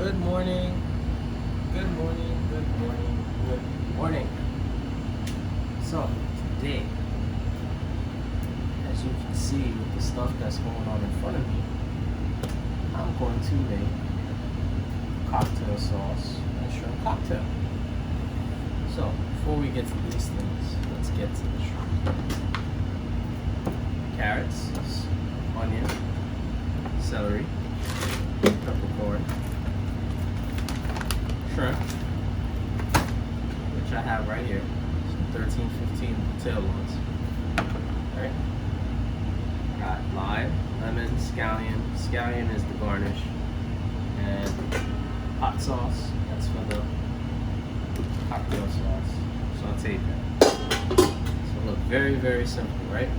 Good morning. Good morning. Good morning. Good morning. So, today, as you can see with the stuff that's going on in front of me, I'm going to make cocktail sauce and shrimp cocktail. So, before we get to these things, let's get to the shrimp. Carrots, onion, celery, peppercorn, shrimp, which I have right here, 13, 15 tail ones. Right? Got lime, lemon, scallion. Scallion is the garnish, and hot sauce. That's for the cocktail sauce. Sauteed that. So look, very, very simple, right?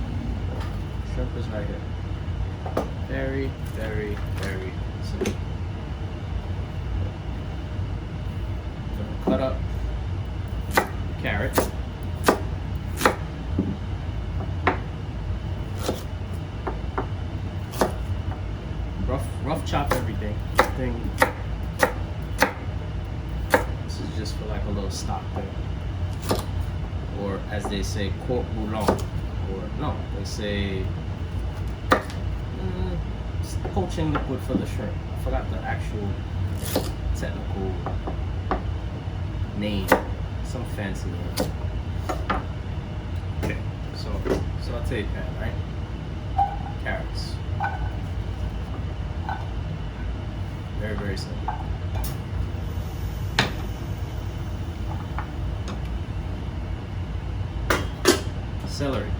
Shrimp is right here. Very, very, very simple. Cut up carrot. Rough chop everything. This is just for like a little stock thing. Or as they say, court bouillon. Or no, they say poaching liquid for the shrimp. I forgot the actual technical name, some fancy name. Okay, so saute pan, right? Carrots. Very, very simple. Celery.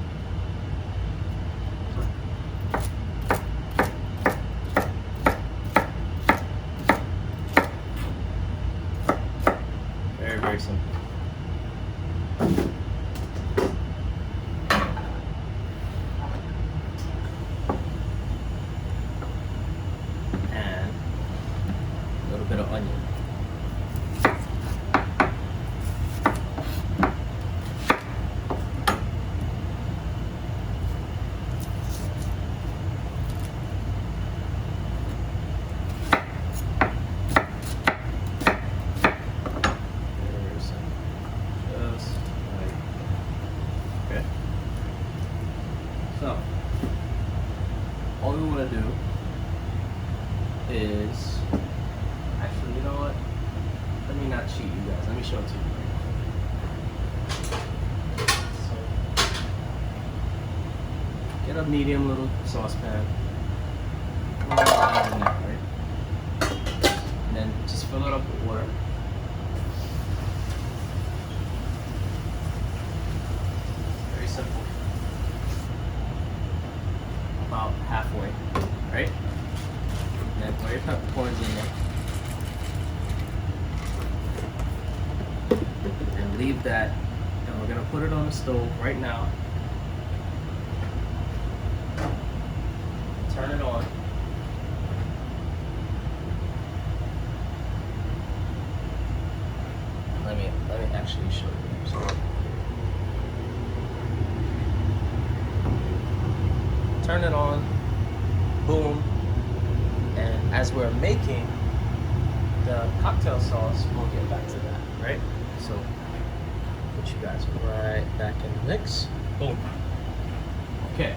Very, very simple. And a little bit of onion. So, all we want to do is, actually, you know what? Let me not cheat you guys. Let me show it to you. So, get a medium little saucepan. Right? And then just fill it up with water. Very simple. About halfway, right? And then throw your peppercorns in there. And leave that. And we're gonna put it on the stove right now. Turn it on. Let me actually show you. So, turn it on, boom, and as we're making the cocktail sauce, we'll get back to that, right? So, put you guys right back in the mix, boom. Okay.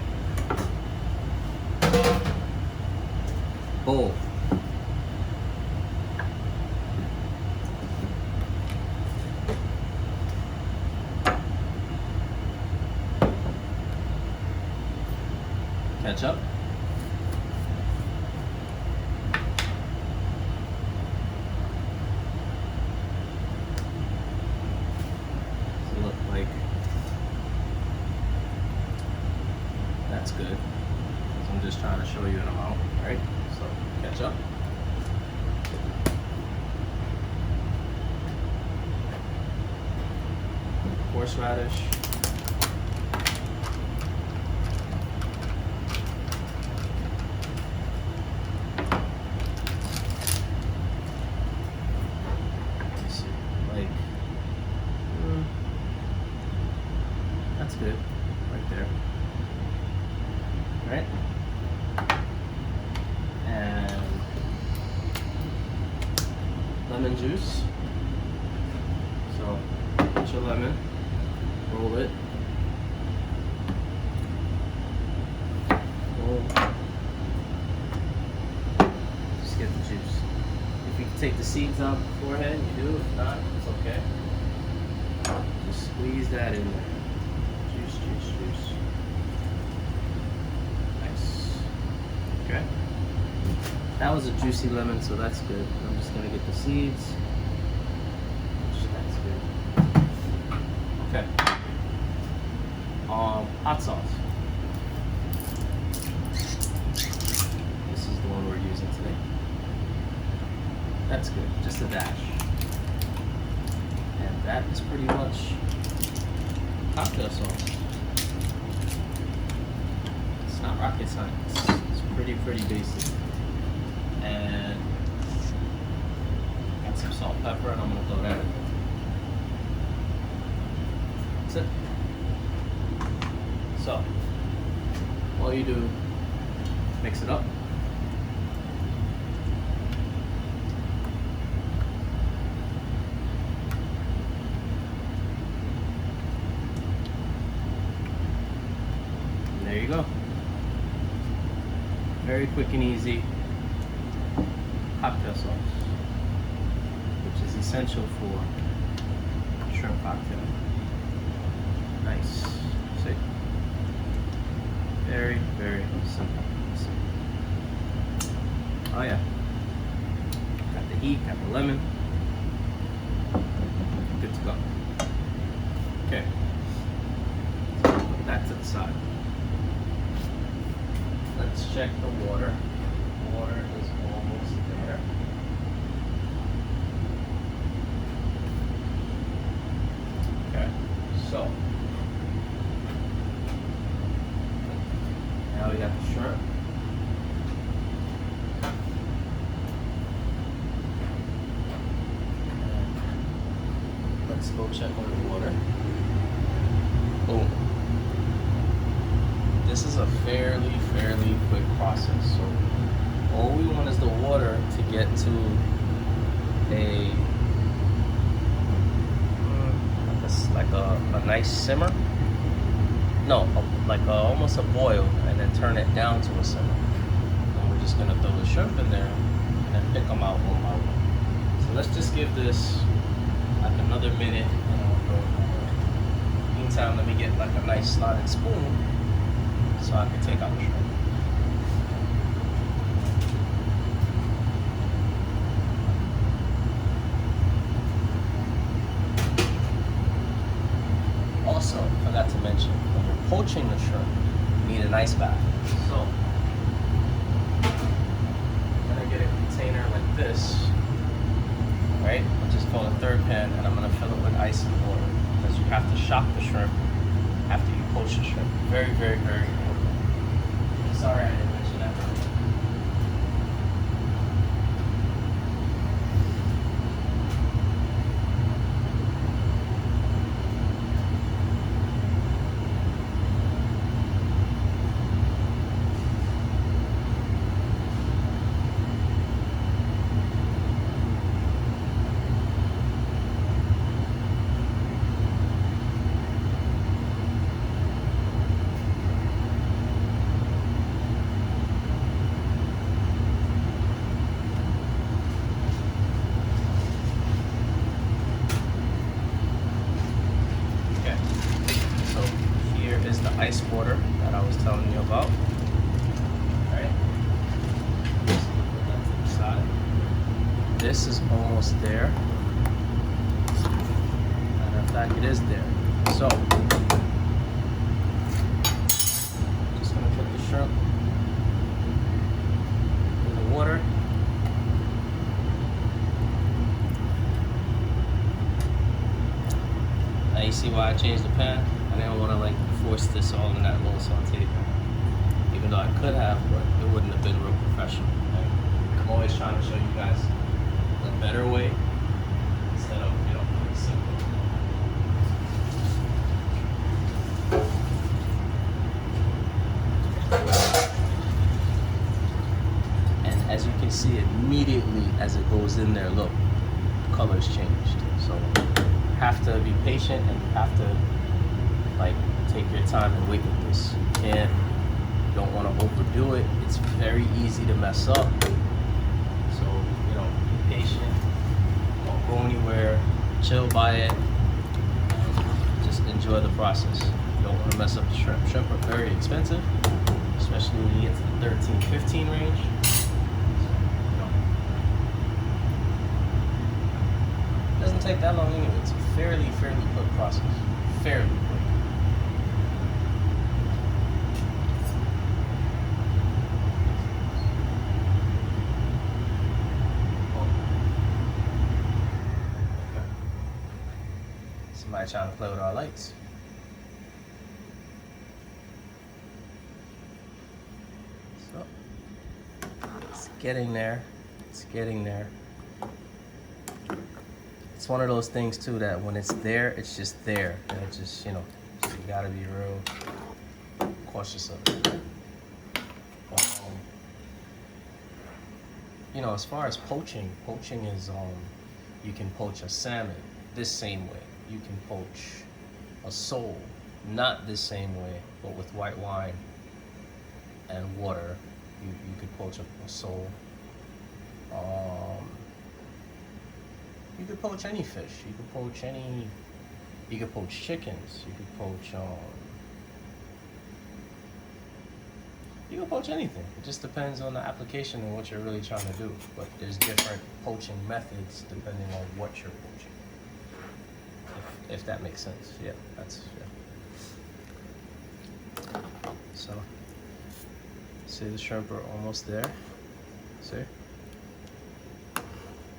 Bowl. Ketchup. So look like that's good. I'm just trying to show you an amount, right? So ketchup. Horseradish. That's good, right there. Right? And lemon juice. So get your lemon, roll it. Roll. Just get the juice. If you can take the seeds out beforehand, you do. If not, it's okay. Just squeeze that in there. Juice, juice, juice. Nice. Okay. That was a juicy lemon, so that's good. I'm just gonna get the seeds. That's good. Okay. Hot sauce. This is the one we're using today. That's good. Just a dash. And that is pretty much cocktail sauce. It's not rocket science. It's pretty basic. And got some salt, pepper, and I'm gonna throw that in. That's it. So, all you do, mix it up. And there you go. Very quick and easy cocktail sauce, which is essential for shrimp cocktail. Nice. See? Very simple. Oh yeah. Got the heat, got the lemon. Good to go. Okay. So put that to the side. Let's check the water. Water is almost there. Okay, so now we got the shrimp. Let's go check on the water. Boom. This is a fairly quick process. So all we want is the water to get to a nice simmer. No, almost a boil, and then turn it down to a simmer. And we're just gonna throw the shrimp in there and then pick them out one by one. So let's just give this like another minute, and we'll go. Meantime, let me get like a nice slotted spoon so I can take out the shrimp. Also, forgot to mention, when you're poaching the shrimp, you need an ice bath. So, I'm gonna get a container like this, right? Which is called a third pan, and I'm gonna fill it with ice and water, because you have to shock the shrimp after you poach the shrimp. Very important. Sorry, I didn't mention that earlier. Ice water that I was telling you about. Right? Just put that to the side. This is almost there. Matter of fact, it is there. So, just gonna put the shrimp in the water. Now you see why I changed the pan? I didn't want to force this all in that little saute pan. Even though I could have, but it wouldn't have been real professional. Right? I'm always trying to show you guys the better way instead of, pretty simple. And as you can see immediately as it goes in there, look, colors changed. So you have to be patient and you have to like take your time and wait with this. You don't want to overdo it. It's very easy to mess up. So, you know, be patient, don't go anywhere, chill by it, and just enjoy the process. You don't want to mess up the shrimp. Shrimp are very expensive, especially when you get to the 13, 15 range. It doesn't take that long anyway. It's a fairly quick process. Fairly quick. Somebody trying to play with our lights. So it's getting there. It's getting there. It's one of those things too that when it's there, it's just there. And it just, you know, so you gotta be real cautious of it. You know, as far as poaching is you can poach a salmon this same way. You can poach a sole, not this same way, but with white wine and water. You could poach a sole. You could poach any fish. You could poach chickens. You could poach anything. It just depends on the application and what you're really trying to do. But there's different poaching methods depending on what you're poaching. If that makes sense. Yeah, So, see the shrimp are almost there. See?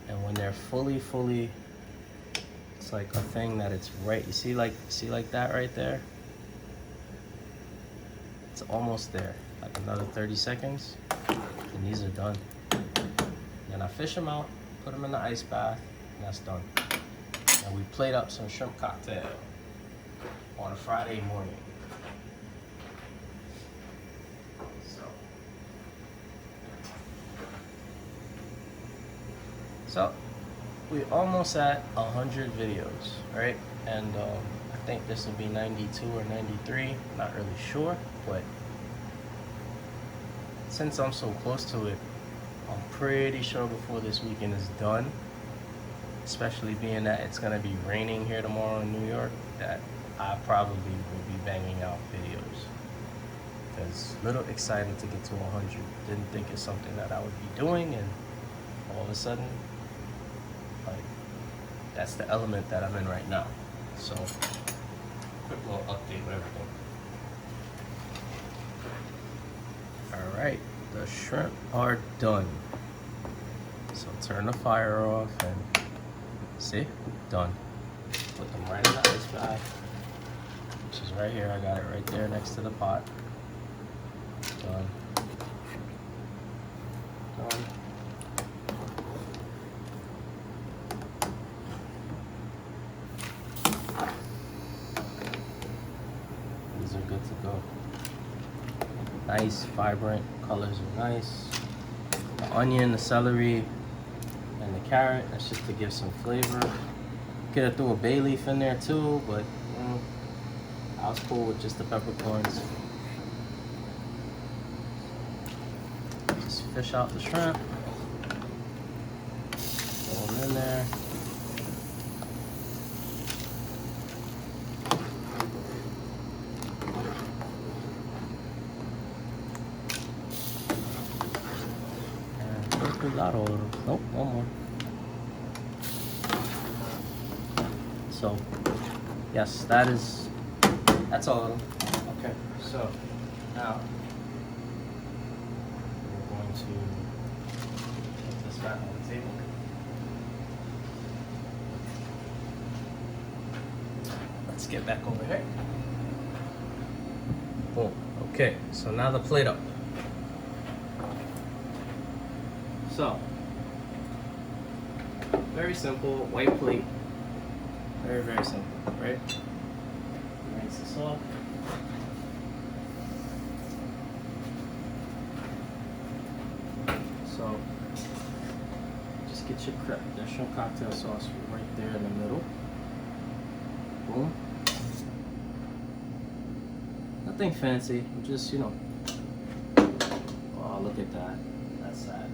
And when they're fully, it's like a thing that it's right. You see like that right there? It's almost there. Like another 30 seconds, and these are done. Then I fish them out, put them in the ice bath, and that's done. And we played up some shrimp cocktail on a Friday morning. So we're almost at 100 videos, right? And I think this will be 92 or 93, not really sure, but since I'm so close to it, I'm pretty sure before this weekend is done, especially being that it's gonna be raining here tomorrow in New York, that I probably will be banging out videos. Because a little excited to get to 100. Didn't think it's something that I would be doing, and all of a sudden, like, that's the element that I'm in right now. So, quick little update with everything. Alright, the shrimp are done. So turn the fire off and see, done. Put them right in the ice bath, which is right here. I got it right there next to the pot. Done. Done. These are good to go. Nice, vibrant colors are nice. The onion, the celery, and the carrot, that's just to give some flavor. Could have threw a bay leaf in there too, but I was cool with just the peppercorns. Just fish out the shrimp. Throw them in there. Nope, one more. So, yes, that's all of them. Okay, so now we're going to put this back on the table. Let's get back over here. Boom. Okay, so now the plate up. So, very simple, white plate. Very, very simple, right? Rinse this off. So, just get Get your shrimp cocktail sauce right there in the middle. Boom. Nothing fancy, just, you know. Oh, look at that. That's sad.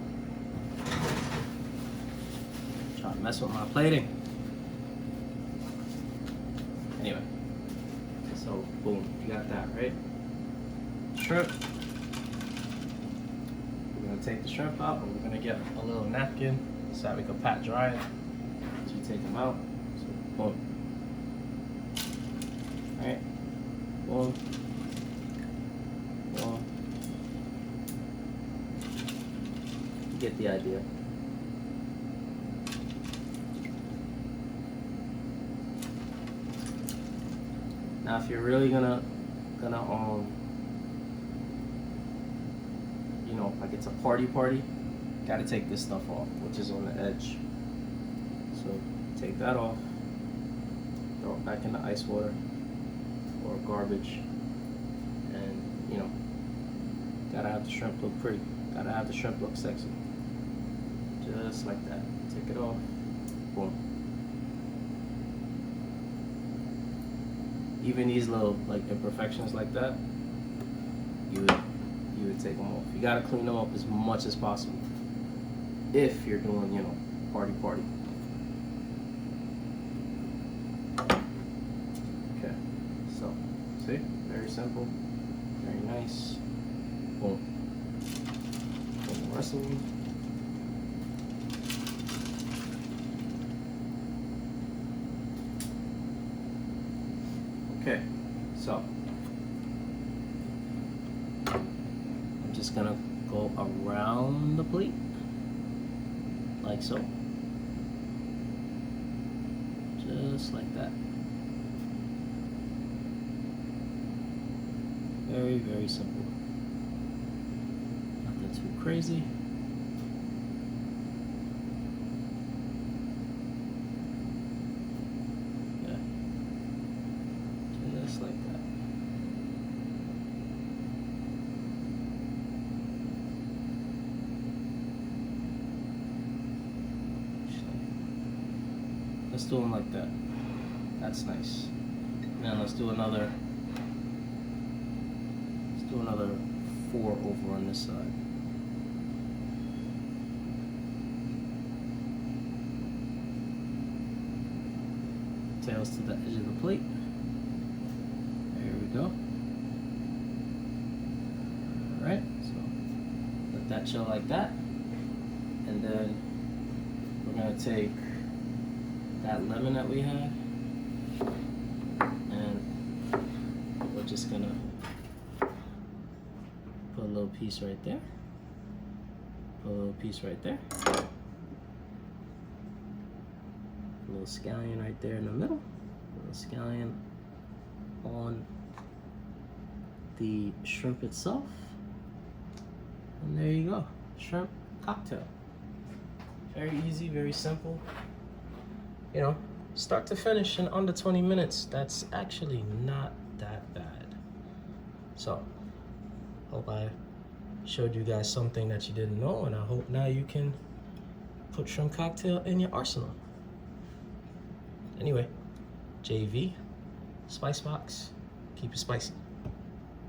Trying to mess with my plating. Anyway. So, boom. You got that, right? Shrimp. We're going to take the shrimp out, and we're going to get a little napkin so that we can pat dry it. So you take them out. So, boom. Alright. Boom. Boom. You get the idea. Now, if you're really gonna you know, like it's a party, gotta take this stuff off, which is on the edge. So take that off, throw it back in the ice water or garbage, and you know, gotta have the shrimp look pretty, gotta have the shrimp look sexy, just like that. Take it off, boom. Even these little like imperfections like that, you would take them off. You gotta clean them up as much as possible if you're doing, you know, party. Okay, so see, very simple, very nice. Boom. And the rest of them. Okay, so I'm just gonna go around the plate like so, just like that. Very simple, nothing too crazy. Like that. Let's do them like that. That's nice. Now let's do another 4 over on this side. Tails to the edge of the plate. Go. Alright, so let that chill like that. And then we're going to take that lemon that we had, and we're just going to put a little piece right there. Put a little piece right there. A little scallion right there in the middle. A little scallion on the shrimp itself, and there you go, shrimp cocktail. Very easy, very simple. You know, start to finish in under 20 minutes. That's actually not that bad. So, hope I showed you guys something that you didn't know, and I hope now you can put shrimp cocktail in your arsenal. Anyway, JV, Spice Box, keep it spicy.